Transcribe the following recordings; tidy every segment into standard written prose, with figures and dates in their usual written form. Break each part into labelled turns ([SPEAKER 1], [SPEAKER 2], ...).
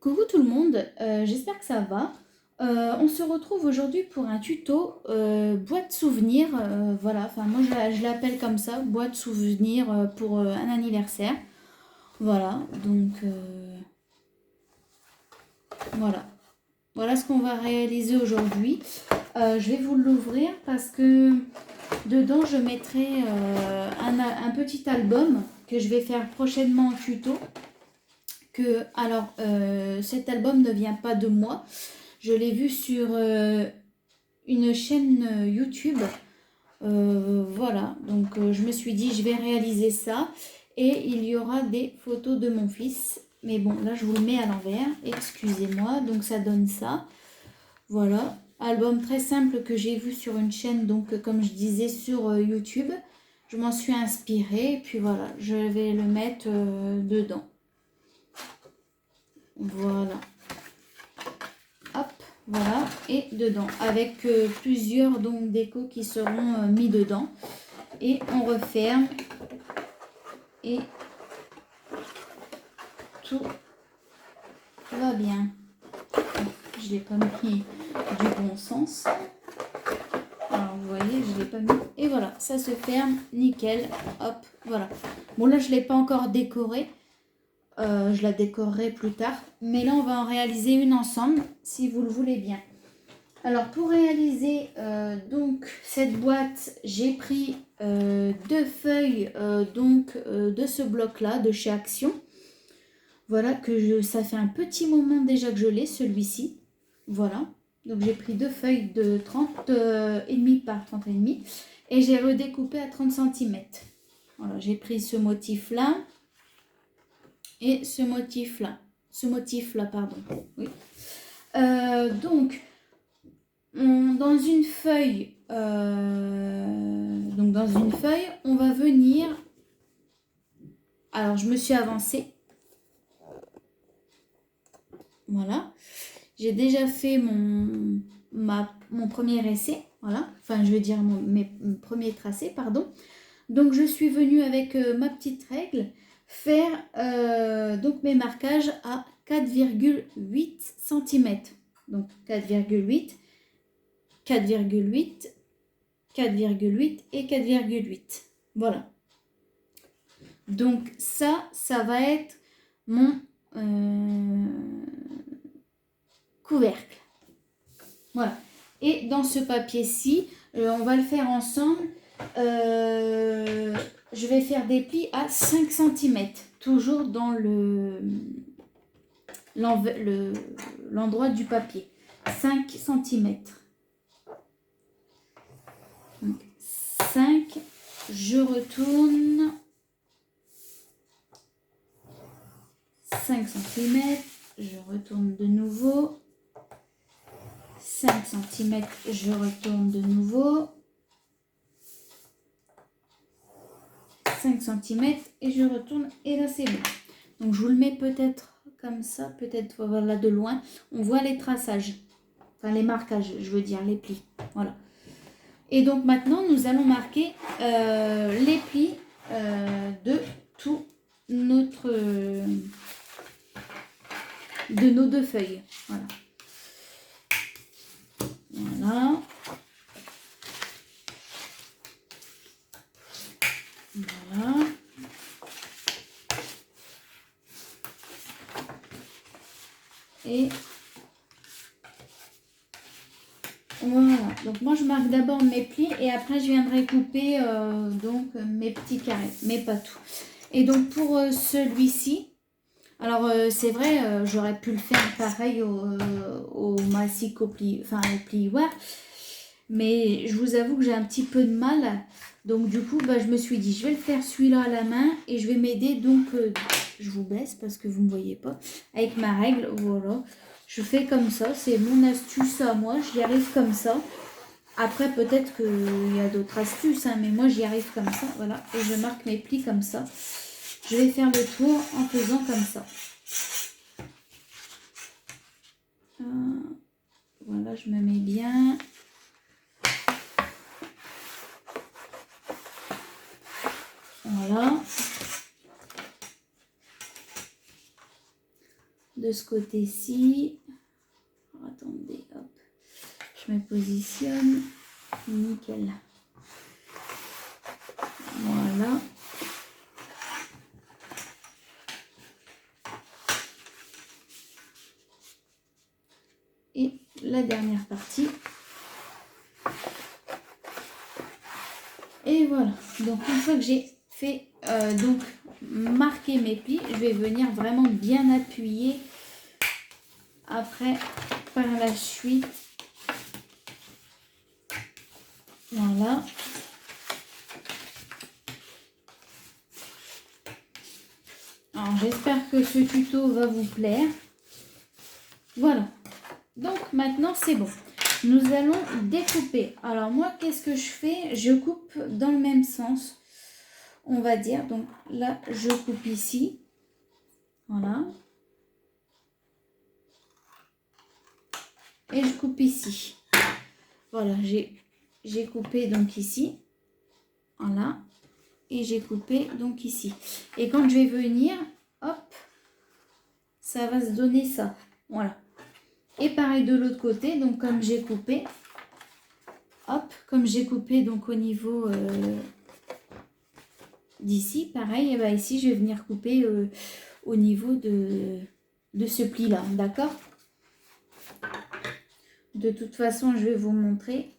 [SPEAKER 1] Coucou tout le monde, j'espère que ça va. On se retrouve aujourd'hui pour un tuto boîte souvenir. Voilà, enfin moi je l'appelle comme ça, boîte souvenir pour un anniversaire. Voilà, donc voilà. Voilà ce qu'on va réaliser aujourd'hui. Je vais vous l'ouvrir parce que dedans je mettrai un petit album que je vais faire prochainement en tuto. Cet album ne vient pas de moi. Je l'ai vu sur une chaîne YouTube. Voilà, donc je me suis dit, je vais réaliser ça. Et il y aura des photos de mon fils. Mais bon, là, je vous le mets à l'envers. Excusez-moi. Donc, ça donne ça. Voilà. Album très simple que j'ai vu sur une chaîne, donc comme je disais, sur YouTube. Je m'en suis inspirée. Et puis voilà, je vais le mettre dedans. Voilà. Hop, voilà, et dedans, avec plusieurs donc décos qui seront mis dedans. Et on referme et tout va bien. Je ne l'ai pas mis du bon sens. Alors vous voyez, je ne l'ai pas mis. Et voilà, ça se ferme, nickel. Hop, voilà. Bon là, je ne l'ai pas encore décoré. Je la décorerai plus tard. Mais là, on va en réaliser une ensemble, si vous le voulez bien. Alors pour réaliser donc cette boîte, j'ai pris deux feuilles de ce bloc là de chez Action. Voilà ça fait un petit moment déjà que je l'ai celui-ci. Voilà, donc j'ai pris deux feuilles de 30 et demi par 30 et demi et j'ai redécoupé à 30 cm. Voilà, j'ai pris ce motif là et ce motif là pardon. Oui. Donc dans une feuille, on va venir. Alors, je me suis avancée. Voilà. J'ai déjà fait mon premier essai. Voilà. Enfin, je veux dire mes premiers tracés, pardon. Donc, je suis venue avec ma petite règle faire donc mes marquages à 4,8 cm. Donc, 4,8, 4,8, 4,8 et 4,8. Voilà. Donc ça va être mon couvercle. Voilà. Et dans ce papier-ci, on va le faire ensemble. Je vais faire des plis à 5 cm. Toujours dans l'endroit du papier. 5 cm. 5, je retourne 5 cm, je retourne de nouveau 5 cm, je retourne de nouveau 5 cm et je retourne et là c'est bon. Donc je vous le mets peut-être comme ça, peut-être voilà de loin, on voit les traçages, enfin les marquages, je veux dire les plis, voilà. Et donc maintenant, nous allons marquer les plis de tout de nos deux feuilles. Voilà. Voilà. Voilà. Et voilà, donc moi je marque d'abord mes plis et après je viendrai couper donc mes petits carrés, mais pas tout. Et donc pour celui-ci, alors c'est vrai, j'aurais pu le faire pareil au mastic, au plioir, mais je vous avoue que j'ai un petit peu de mal. Donc du coup, je me suis dit, je vais le faire celui-là à la main et je vais m'aider. Donc je vous baisse parce que vous ne me voyez pas, avec ma règle, voilà. Je fais comme ça, c'est mon astuce à moi, j'y arrive comme ça. Après, peut-être qu'il y a d'autres astuces, hein, mais moi, j'y arrive comme ça, voilà. Et je marque mes plis comme ça. Je vais faire le tour en faisant comme ça. Voilà, je me mets bien. Voilà. de ce côté-ci. Attendez, hop, je me positionne. Nickel. Voilà. Et la dernière partie. Et voilà. Donc une fois que j'ai fait donc marquer mes plis, je vais venir vraiment bien appuyer après par la suite. Voilà. Alors j'espère que ce tuto va vous plaire. Voilà. Donc maintenant c'est bon. Nous allons découper. Alors moi qu'est-ce que je fais? Je coupe dans le même sens. On va dire. Donc là je coupe ici. Voilà. Et je coupe ici. Voilà, j'ai coupé donc ici. Voilà. Et j'ai coupé donc ici. Et quand je vais venir, hop, ça va se donner ça. Voilà. Et pareil de l'autre côté, donc comme j'ai coupé, hop, comme j'ai coupé donc au niveau d'ici, pareil, et ben ici je vais venir couper au niveau de ce pli là, d'accord? De toute façon, je vais vous montrer.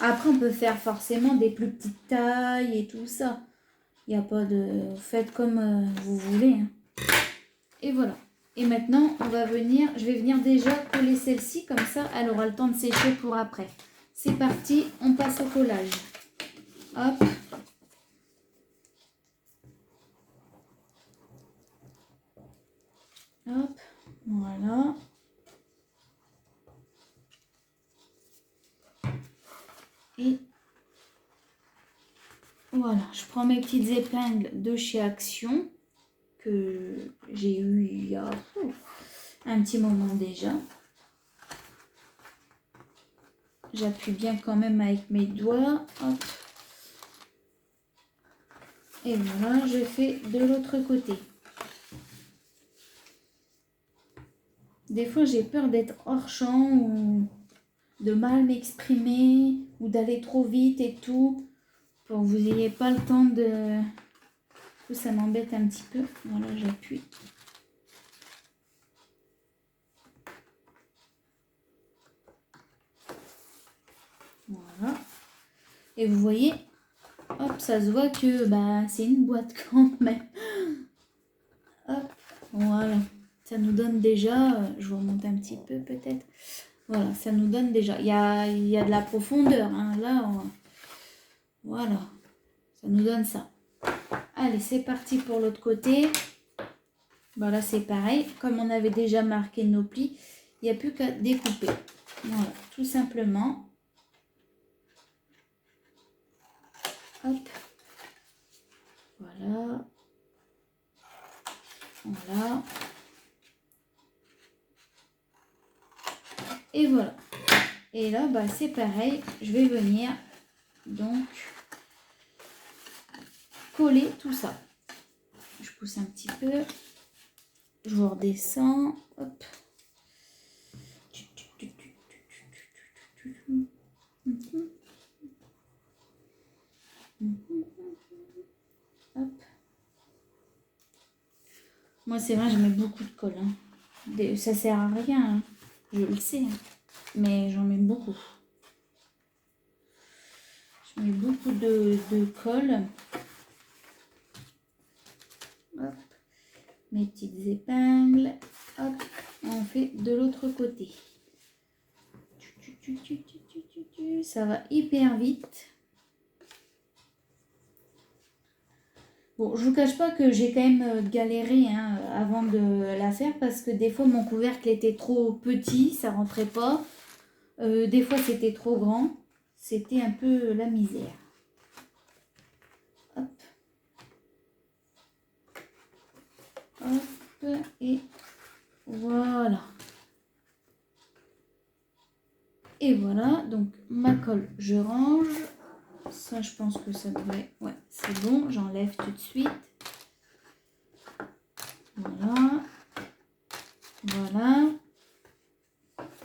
[SPEAKER 1] Après, on peut faire forcément des plus petites tailles et tout ça. Il n'y a pas de... Faites comme vous voulez. Hein. Et voilà. Et maintenant, on va venir... Je vais venir déjà coller celle-ci. Comme ça, elle aura le temps de sécher pour après. C'est parti. On passe au collage. Hop. Hop. Voilà. Et voilà. Je prends mes petites épingles de chez Action. Que j'ai eu il y a un petit moment déjà. J'appuie bien quand même avec mes doigts. Hop. Et voilà, je fais de l'autre côté. Des fois, j'ai peur d'être hors champ ou de mal m'exprimer ou d'aller trop vite et tout. Pour que vous n'ayez pas le temps de... Ça m'embête un petit peu. Voilà, j'appuie. Voilà. Et vous voyez, hop, ça se voit que bah, c'est une boîte quand même. Hop, voilà. Ça nous donne déjà, je vous remonte un petit peu peut-être. Voilà, ça nous donne déjà. Il y a de la profondeur. Hein. Là, voilà. Ça nous donne ça. Allez, c'est parti pour l'autre côté. Voilà, c'est pareil. Comme on avait déjà marqué nos plis, il n'y a plus qu'à découper. Voilà, tout simplement. Hop. Voilà. Voilà. Et voilà. Et là, bah, c'est pareil. Je vais venir donc coller tout ça. Je pousse un petit peu. Je vous redescends. Hop. Hop. Moi, c'est vrai, je mets beaucoup de colle. Hein. Ça sert à rien. Hein. Je le sais. Hein. Mais j'en mets beaucoup. Je mets beaucoup de colle. Hop. Mes petites épingles. Hop. On fait de l'autre côté. Ça va hyper vite. Bon, je vous cache pas que j'ai quand même galéré hein, avant de la faire parce que des fois mon couvercle était trop petit, ça rentrait pas. Des fois c'était trop grand. C'était un peu la misère. Hop. Hop. Et voilà. Et voilà, donc ma colle, je range. Ça, je pense que ça devrait... Ouais, c'est bon, j'enlève tout de suite. Voilà. Voilà.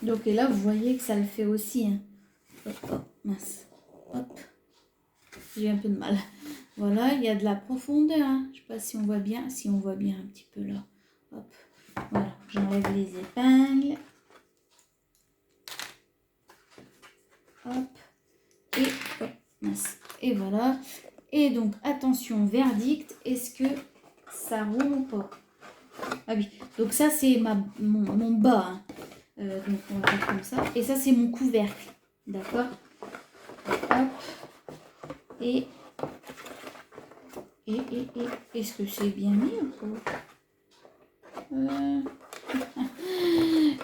[SPEAKER 1] Donc, et là, vous voyez que ça le fait aussi. Hein. Hop, hop, mince. Hop. J'ai un peu de mal. Voilà, il y a de la profondeur. Hein. Je ne sais pas si on voit bien. Si on voit bien un petit peu là. Hop. Voilà, j'enlève les épingles. Hop. Et hop, mince. Et voilà. Et donc, attention, verdict. Est-ce que ça roule ou pas? Ah oui, donc ça, c'est mon bas. Hein. Donc, on va faire comme ça. Et ça, c'est mon couvercle. D'accord? Hop. Et est-ce que c'est bien mis ou pas?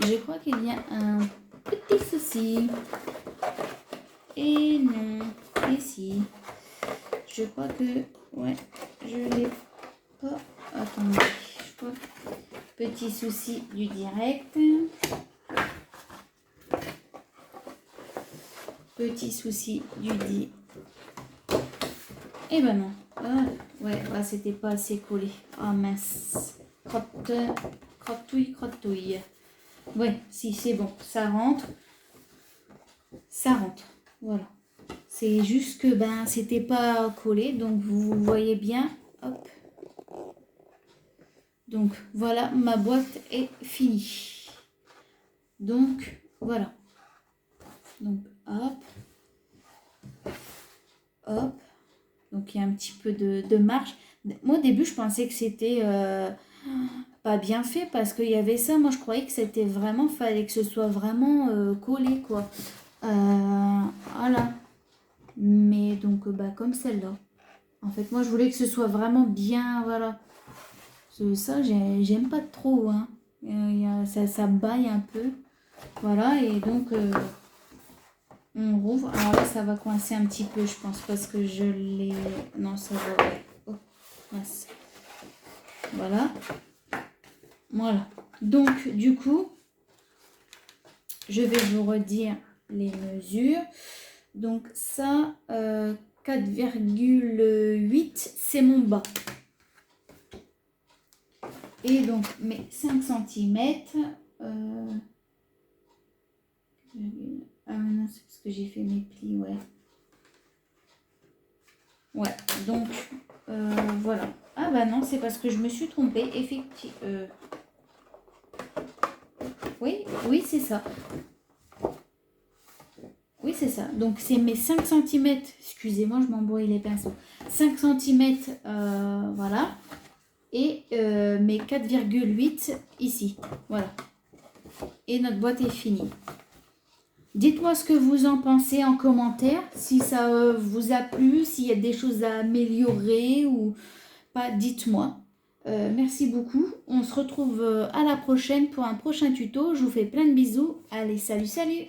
[SPEAKER 1] Je crois qu'il y a un petit souci. Et non. Et si. Je crois que... Ouais, je l'ai pas... Attendez, je crois... Petit souci du direct. Petit souci du dit. Eh ben non. Ah, ouais, c'était pas assez collé. Ah mince. Crottouille. Ouais, si c'est bon, ça rentre. Ça rentre. Voilà. C'est juste que ben c'était pas collé, donc vous voyez bien. Hop. Donc voilà, ma boîte est finie. Donc voilà. Donc hop. Hop. Donc il y a un petit peu de marge. Moi au début je pensais que c'était pas bien fait parce qu'il y avait ça. Moi je croyais que c'était vraiment, fallait que ce soit vraiment collé quoi. Voilà. Mais donc bah comme celle-là. En fait moi je voulais que ce soit vraiment bien, voilà. Ça j'aime pas trop. Hein. Ça baille un peu. Voilà et donc... on rouvre. Alors là, ça va coincer un petit peu, je pense, parce que je l'ai... Non, ça va... Ouais. Oh, mince. Voilà. Voilà. Donc, du coup, je vais vous redire les mesures. Donc, ça, 4,8, c'est mon bas. Et donc, mes 5 cm... Ah non, c'est parce que j'ai fait mes plis, ouais. Ouais, donc, voilà. Ah bah non, c'est parce que je me suis trompée, effectivement. Oui, c'est ça. Oui, c'est ça. Donc, c'est mes 5 cm. Excusez-moi, je m'embrouille les pinceaux. 5 cm, voilà. Et mes 4,8 ici. Voilà. Et notre boîte est finie. Dites-moi ce que vous en pensez en commentaire, si ça vous a plu, s'il y a des choses à améliorer ou pas, dites-moi. Merci beaucoup. On se retrouve à la prochaine pour un prochain tuto. Je vous fais plein de bisous. Allez, salut, salut!